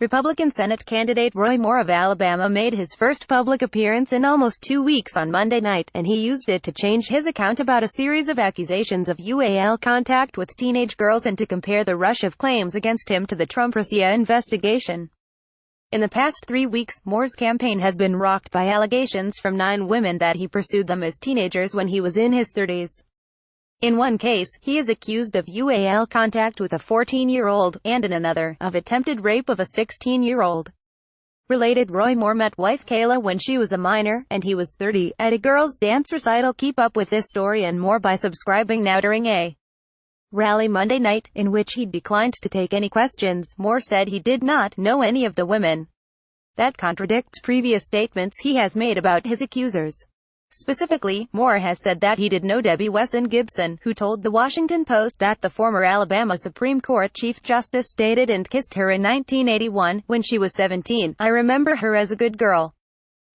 Republican Senate candidate Roy Moore of Alabama made his first public appearance in almost 2 weeks on Monday night, and he used it to change his account about a series of accusations of UAL contact with teenage girls and to compare the rush of claims against him to the TrumpRussia investigation. In the past 3 weeks, Moore's campaign has been rocked by allegations from 9 women that he pursued them as teenagers when he was in his 30s. In one case, he is accused of UAL contact with a 14-year-old, and in another, of attempted rape of a 16-year-old. Related, Roy Moore met wife Kayla when she was a minor, and he was 30, at a girls' dance recital. Keep up with this story and more by subscribing now. During a rally Monday night, in which he declined to take any questions, Moore said he did not know any of the women. That contradicts previous statements he has made about his accusers. Specifically, Moore has said that he did know Debbie Wesson Gibson, who told The Washington Post that the former Alabama Supreme Court Chief Justice dated and kissed her in 1981, when she was 17. "I remember her as a good girl,"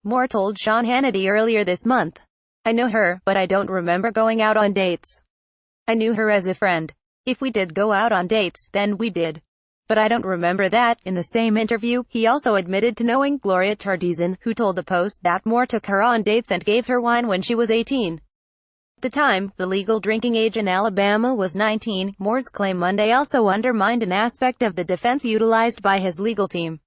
Moore told Sean Hannity earlier this month. "I know her, but I don't remember going out on dates. I knew her as a friend. If we did go out on dates, then we did. But I don't remember that." In the same interview, he also admitted to knowing Gloria Tardizan, who told the Post that Moore took her on dates and gave her wine when she was 18. At the time, the legal drinking age in Alabama was 19. Moore's claim Monday also undermined an aspect of the defense utilized by his legal team.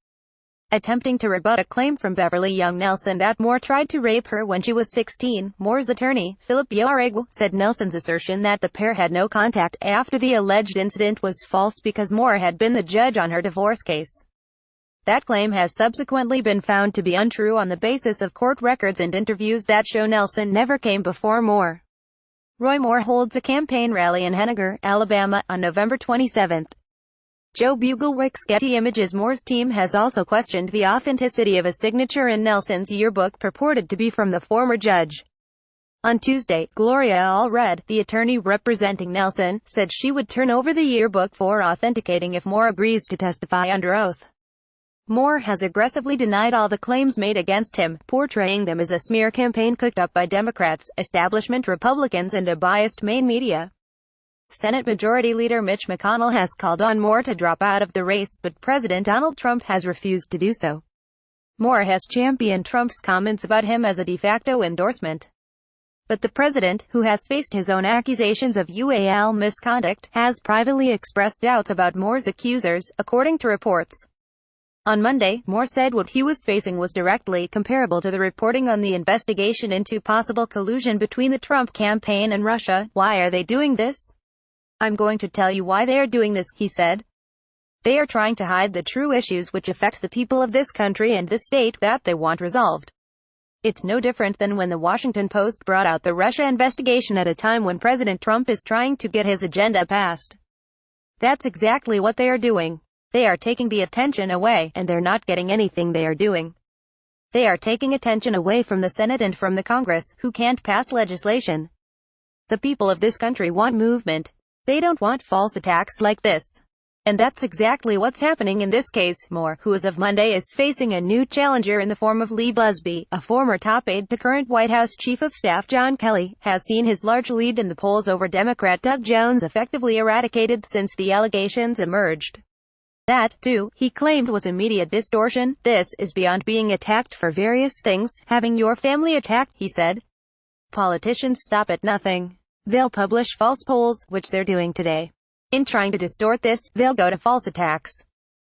Attempting to rebut a claim from Beverly Young Nelson that Moore tried to rape her when she was 16, Moore's attorney, Philip Yarrego, said Nelson's assertion that the pair had no contact after the alleged incident was false because Moore had been the judge on her divorce case. That claim has subsequently been found to be untrue on the basis of court records and interviews that show Nelson never came before Moore. Roy Moore holds a campaign rally in Henniger, Alabama, on November 27. Joe Buglewick's Getty Images. Moore's team has also questioned the authenticity of a signature in Nelson's yearbook purported to be from the former judge. On Tuesday, Gloria Allred, the attorney representing Nelson, said she would turn over the yearbook for authenticating if Moore agrees to testify under oath. Moore has aggressively denied all the claims made against him, portraying them as a smear campaign cooked up by Democrats, establishment Republicans and a biased main media. Senate Majority Leader Mitch McConnell has called on Moore to drop out of the race, but President Donald Trump has refused to do so. Moore has championed Trump's comments about him as a de facto endorsement. But the president, who has faced his own accusations of UAL misconduct, has privately expressed doubts about Moore's accusers, according to reports. On Monday, Moore said what he was facing was directly comparable to the reporting on the investigation into possible collusion between the Trump campaign and Russia. "Why are they doing this? I'm going to tell you why they are doing this," he said. "They are trying to hide the true issues which affect the people of this country and the state that they want resolved. It's no different than when the Washington Post brought out the Russia investigation at a time when President Trump is trying to get his agenda passed. That's exactly what they are doing. They are taking the attention away, and they're not getting anything they are doing. They are taking attention away from the Senate and from the Congress, who can't pass legislation. The people of this country want movement. They don't want false attacks like this. And that's exactly what's happening in this case." Moore, who as of Monday is facing a new challenger in the form of Lee Busby, a former top aide to current White House Chief of Staff John Kelly, has seen his large lead in the polls over Democrat Doug Jones effectively eradicated since the allegations emerged. That, too, he claimed was a media distortion. "This is beyond being attacked for various things, having your family attacked," he said. "Politicians stop at nothing. They'll publish false polls, which they're doing today. In trying to distort this, they'll go to false attacks.